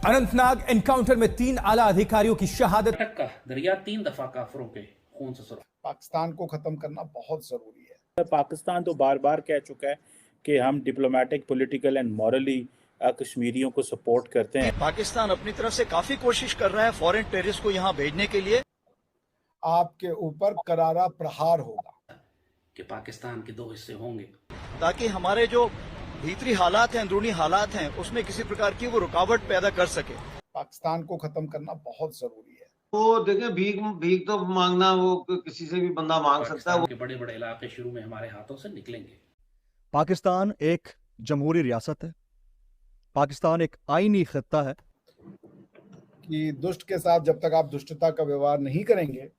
Anantnag encounter में 3 आला अधिकारियों की शहादत। का दरिया 3 दफा काफिरों के खून से सुरख। पाकिस्तान को खत्म करना बहुत जरूरी है। पाकिस्तान तो बार बार कह चुका है कि हम डिप्लोमेटिक, पॉलिटिकल एंड मॉरली कश्मीरियों को सपोर्ट करते हैं। पाकिस्तान अपनी तरफ से काफी कोशिश कर रहा है फॉरेन टेररिस्ट को यहाँ भेजने के लिए। आपके ऊपर करारा प्रहार होगा कि पाकिस्तान के 2 हिस्से होंगे, ताकि हमारे जो भीतरी हालात हैं, अंदरूनी हालात हैं, उसमें किसी प्रकार की वो रुकावट पैदा कर सके। पाकिस्तान को खत्म करना बहुत जरूरी है। वो देखें, भीख तो मांगना वो किसी से भी बंदा मांग सकता है। पाकिस्तान के बड़े बड़े इलाके शुरू में हमारे हाथों से निकलेंगे। पाकिस्तान एक जमहूरी रियासत है। पाकिस्तान एक आईनी खित्ता है कि दुष्ट के साथ जब तक आप दुष्टता का व्यवहार नहीं करेंगे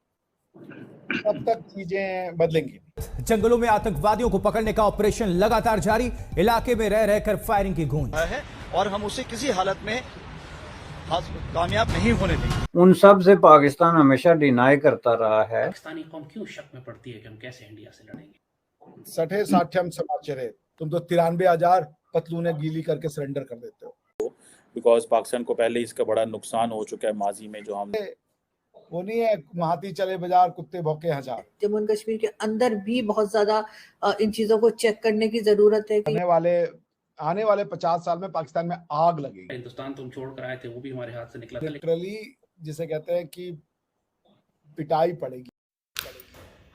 तब तक चीजें बदलेंगी। जंगलों में आतंकवादियों को पकड़ने का ऑपरेशन लगातार जारी, इलाके में रह रहकर फायरिंग की गूंज है और हम उसे किसी हालत में कामयाब नहीं होने देंगे। उन सब से पाकिस्तान हमेशा डिनाई करता रहा है। पाकिस्तानी कौम क्यों शक में पड़ती है कि हम कैसे इंडिया से लड़ेंगे? सठे साठ्यम समाचरे, तुम तो 93,000 पतलूने गीली करके सरेंडर कर देते हो। बिकॉज पाकिस्तान को पहले इसका बड़ा नुकसान हो चुका है माजी में। जो हम वो नहीं है महाती चले बाजार कुत्ते भौंके हजार। जम्मू एंड कश्मीर के अंदर भी बहुत ज्यादा इन चीजों को चेक करने की जरूरत है कि आने वाले 50 साल में पाकिस्तान में आग लगेगी। हिंदुस्तान तुम छोड़ कर आए थे, वो भी हमारे हाथ से निकला था। लिटरली जिसे कहते हैं कि पिटाई पड़ेगी।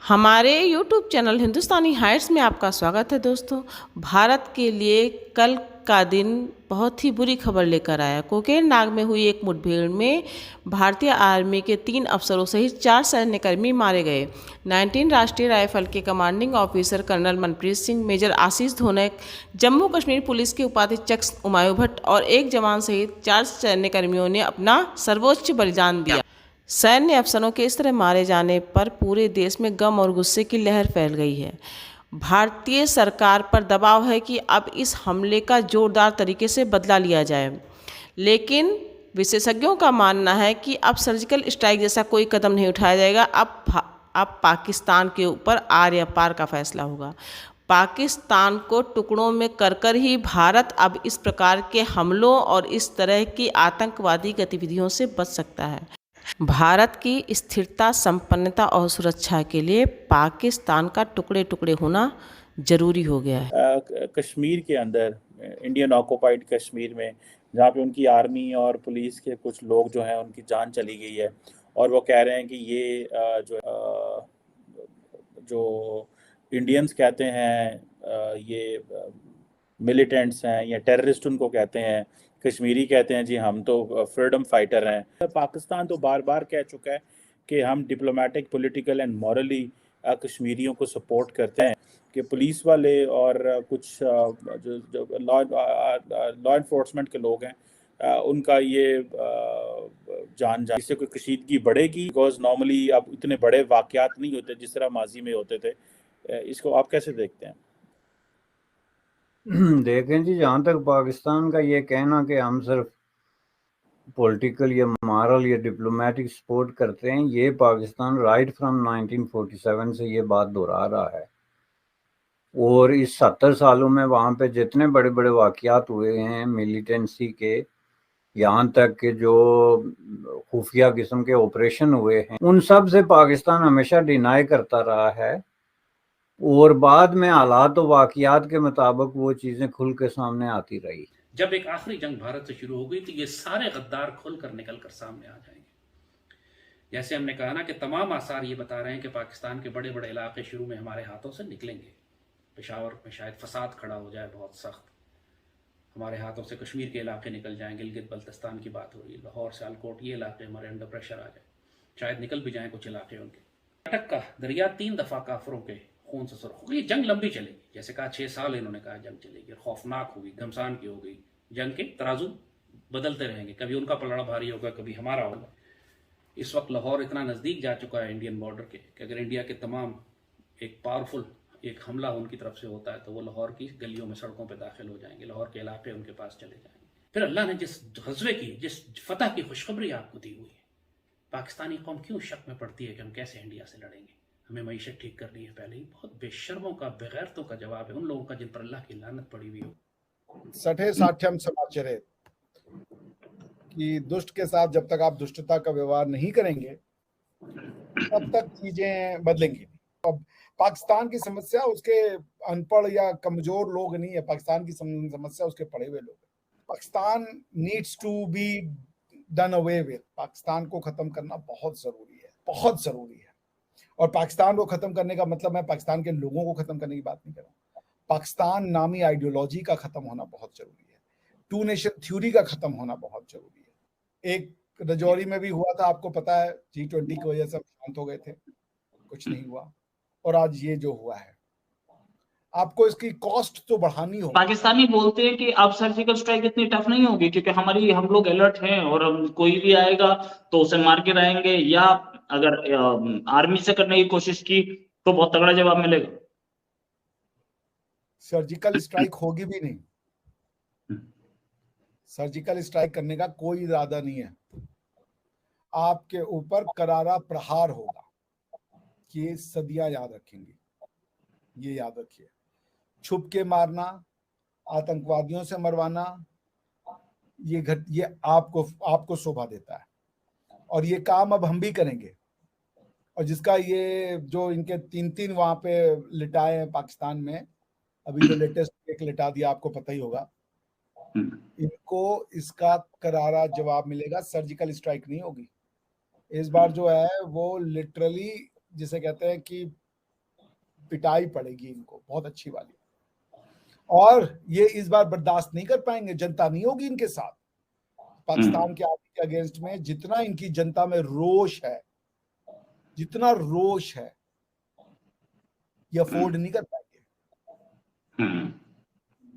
हमारे YouTube चैनल हिंदुस्तानी हाइट्स में आपका स्वागत है दोस्तों। भारत के लिए कल का दिन बहुत ही बुरी खबर लेकर आया। कोकेरनाग में हुई एक मुठभेड़ में भारतीय आर्मी के 3 अफसरों सहित 4 सैन्यकर्मी मारे गए। 19 राष्ट्रीय राइफल के commanding officer Colonel Manpreet Singh, Major Ashish Dhonak, Jammu Kashmir police के उपाधीक्षक उमायू भट्ट और एक जवान सहित 4 सैन्यकर्मियों ने अपना सर्वोच्च बलिदान दिया। सैन्य अफसरों के इस तरह मारे जाने पर पूरे देश में गम और गुस्से की लहर फैल गई है। भारतीय सरकार पर दबाव है कि अब इस हमले का जोरदार तरीके से बदला लिया जाए, लेकिन विशेषज्ञों का मानना है कि अब सर्जिकल स्ट्राइक जैसा कोई कदम नहीं उठाया जाएगा। अब पाकिस्तान के ऊपर आर या पार का फैसला होगा। पाकिस्तान को टुकड़ों में कर ही भारत अब इस प्रकार के हमलों और इस तरह की आतंकवादी गतिविधियों से बच सकता है। भारत की स्थिरता, संपन्नता और सुरक्षा के लिए पाकिस्तान का टुकड़े टुकड़े होना जरूरी हो गया है। कश्मीर के अंदर, इंडियन ऑक्युपाइड कश्मीर में, जहाँ पे उनकी आर्मी और पुलिस के कुछ लोग जो हैं उनकी जान चली गई है, और वो कह रहे हैं कि ये जो इंडियंस कहते हैं ये मिलिटेंट्स हैं या टेररिस्ट उनको कहते हैं, कश्मीरी कहते हैं जी हम तो फ्रीडम फाइटर हैं। पाकिस्तान तो बार बार कह चुका है कि हम डिप्लोमेटिक, पॉलिटिकल एंड मॉरली कश्मीरियों को सपोर्ट करते हैं। कि पुलिस वाले और कुछ जो लॉ इन्फोर्समेंट के लोग हैं उनका ये जान इससे कोई कशीदगी बढ़ेगी। बिकॉज नॉर्मली अब इतने बड़े वाक़यात नहीं होते जिस तरह माजी में होते थे। इसको आप कैसे देखते हैं? देखें जी, जहाँ तक पाकिस्तान का ये कहना कि हम सिर्फ पॉलिटिकल या मॉरल या डिप्लोमेटिक सपोर्ट करते हैं, ये पाकिस्तान राइट फ्रॉम 1947 से ये बात दोहरा रहा है। और इस 70 सालों में वहाँ पे जितने बड़े बड़े वाक़यात हुए हैं मिलिटेंसी के, यहाँ तक कि जो खुफिया किस्म के ऑपरेशन हुए हैं, उन सब से पाकिस्तान हमेशा डिनाई करता रहा है। और बाद में हालात और वाक़यात के मुताबिक वो चीज़ें खुल के सामने आती रही। जब एक आखिरी जंग भारत से शुरू हो गई तो ये सारे गद्दार खुलकर निकल कर सामने आ जाएंगे। जैसे हमने कहा ना कि तमाम आसार ये बता रहे हैं कि पाकिस्तान के बड़े बड़े इलाके शुरू में हमारे हाथों से निकलेंगे। पेशावर में शायद फसाद खड़ा हो जाए बहुत सख्त, हमारे हाथों से कश्मीर के इलाके निकल जाएंगे। गिलगित बल्तिस्तान की बात हो रही है, लाहौर, सियालकोट, ये इलाके हमारे अंडर प्रेशर आ जाए, शायद निकल भी जाए कुछ इलाके उनके। अटक का दरिया 3 दफा काफिरों के खून से सुरख हो गई। जंग लंबी चलेगी, जैसे कहा 6 साल इन्होंने कहा जंग चलेगी, खौफनाक होगी, घमसान की हो गई। जंग के तराजू बदलते रहेंगे, कभी उनका पलड़ा भारी होगा, कभी हमारा होगा। इस वक्त लाहौर इतना नज़दीक जा चुका है इंडियन बॉर्डर के कि अगर इंडिया के तमाम एक पावरफुल एक हमला उनकी तरफ से होता है तो वो लाहौर की गलियों में, सड़कों पर दाखिल हो जाएंगे, लाहौर के इलाके उनके पास चले जाएंगे। फिर अल्लाह ने जिस गज़वे की, जिस फतह की खुशखबरी आपको दी हुई है, पाकिस्तानी कौम क्यों शक में पड़ती है कि हम कैसे इंडिया से लड़ेंगे? हमें मईशत ठीक करनी है पहले ही। बहुत बेशर्मों का, बेगैरतों का जवाब है उन लोगों का जिन पर अल्लाह की लानत पड़ी हुई हो। सठे साठ्यम समाचरे, कि दुष्ट के साथ जब तक आप दुष्टता का व्यवहार नहीं करेंगे तब तक चीजें बदलेंगी। अब पाकिस्तान की समस्या उसके अनपढ़ या कमजोर लोग नहीं है, पाकिस्तान की समस्या उसके पढ़े हुए लोग हैं। Pakistan needs to be done away with. Pakistan को खत्म करना बहुत जरूरी है, बहुत जरूरी है। और पाकिस्तान को खत्म करने का मतलब मैं पाकिस्तान के लोगों को खत्म करने की बात नहीं कर रहा हूं। पाकिस्तान नामी आइडियोलॉजी का खत्म होना बहुत जरूरी है। टू नेशन थ्योरी का खत्म होना बहुत जरूरी है। एक रजौरी में भी हुआ था, आपको पता है, G20 की वजह से हम शांत हो गए थे, कुछ नहीं हुआ। और आज ये जो हुआ है, आपको इसकी कॉस्ट तो बढ़ानी होगी। पाकिस्तानी बोलते हैं कि अब सर्जिकल स्ट्राइक इतनी टफ नहीं होगी क्योंकि हम लोग अलर्ट हैं और हम कोई भी आएगा तो उसे मार के रहेंगे, या अगर आर्मी से करने की कोशिश की तो बहुत तगड़ा जवाब मिलेगा। सर्जिकल स्ट्राइक होगी भी नहीं, सर्जिकल स्ट्राइक करने का कोई इरादा नहीं है। आपके ऊपर करारा प्रहार होगा कि ये सदियां याद रखेंगे। ये याद रखिए, छुप के मारना, आतंकवादियों से मरवाना, ये आपको शोभा देता है। और ये काम अब हम भी करेंगे। और जिसका ये जो इनके 3 वहां पे लिटाए हैं पाकिस्तान में, अभी जो लेटेस्ट एक लिटा दिया आपको पता ही होगा, इनको इसका करारा जवाब मिलेगा। सर्जिकल स्ट्राइक नहीं होगी इस बार, जो है वो लिटरली जिसे कहते हैं कि पिटाई पड़ेगी इनको, बहुत अच्छी वाली। और ये इस बार बर्दाश्त नहीं कर पाएंगे, जनता नहीं होगी इनके साथ। पाकिस्तान के आर्मी के अगेंस्ट में जितना इनकी जनता में रोष है, जितना रोष है, ये अफोर्ड नहीं कर पाएंगे।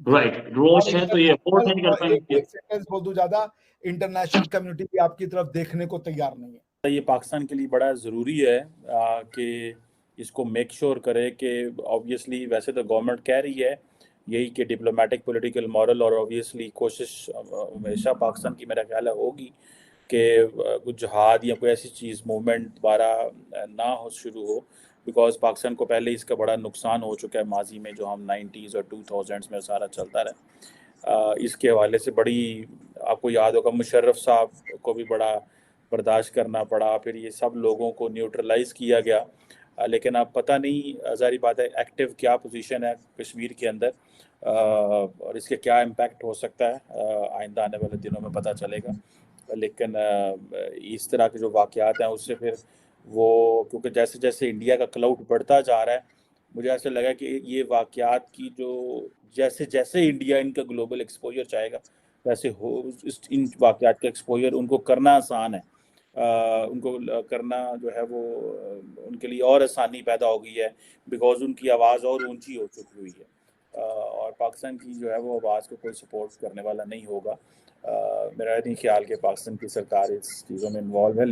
राइट, रोष है तो ये अफोर्ड नहीं कर पाएंगे। एक सेंटेंस बोल दूं ज्यादा, इंटरनेशनल कम्युनिटी भी आपकी तरफ देखने को तैयार नहीं है। ये पाकिस्तान के लिए बड़ा ज़रूरी है कि इसको मेक श्योर करे कि ऑब्वियसली वैसे तो गवर्नमेंट कह रही है यही कि डिप्लोमेटिक पॉलिटिकल मॉरल और ऑब्वियसली कोशिश हमेशा पाकिस्तान की मेरा ख्याल है होगी कि कुछ जहाद या कोई ऐसी चीज़ मूवमेंट दोबारा ना हो शुरू हो, बिकॉज पाकिस्तान को पहले इसका बड़ा नुकसान हो चुका है माजी में, जो हम 90s और 2000s में सारा चलता रहा। इसके हवाले से बड़ी, आपको याद होगा मुशर्रफ साहब को भी बड़ा बर्दाश्त करना पड़ा, फिर ये सब लोगों को न्यूट्रलाइज किया गया। लेकिन अब पता नहीं, ज़ाहिर बात है, एक्टिव क्या पोजीशन है कश्मीर के अंदर और इसके क्या इम्पैक्ट हो सकता है आइंदा आने वाले दिनों में पता चलेगा। लेकिन इस तरह के जो वाक़यात हैं उससे फिर वो, क्योंकि जैसे जैसे इंडिया का क्लाउड बढ़ता जा रहा है, मुझे ऐसा लगा कि ये वाक़यात की जो जैसे जैसे इंडिया इनका ग्लोबल एक्सपोजर चाहेगा वैसे हो, इन वाक़यात का एक्सपोजर उनको करना आसान है। उनको करना जो है वो उनके लिए और आसानी पैदा हो गई है, बिकॉज उनकी आवाज़ और ऊंची हो चुकी हुई है और पाकिस्तान की जो है वो आवाज़ को कोई सपोर्ट करने वाला नहीं होगा। मेरा नहीं ख्याल कि पाकिस्तान की सरकार इस चीज़ों में इन्वॉल्व है।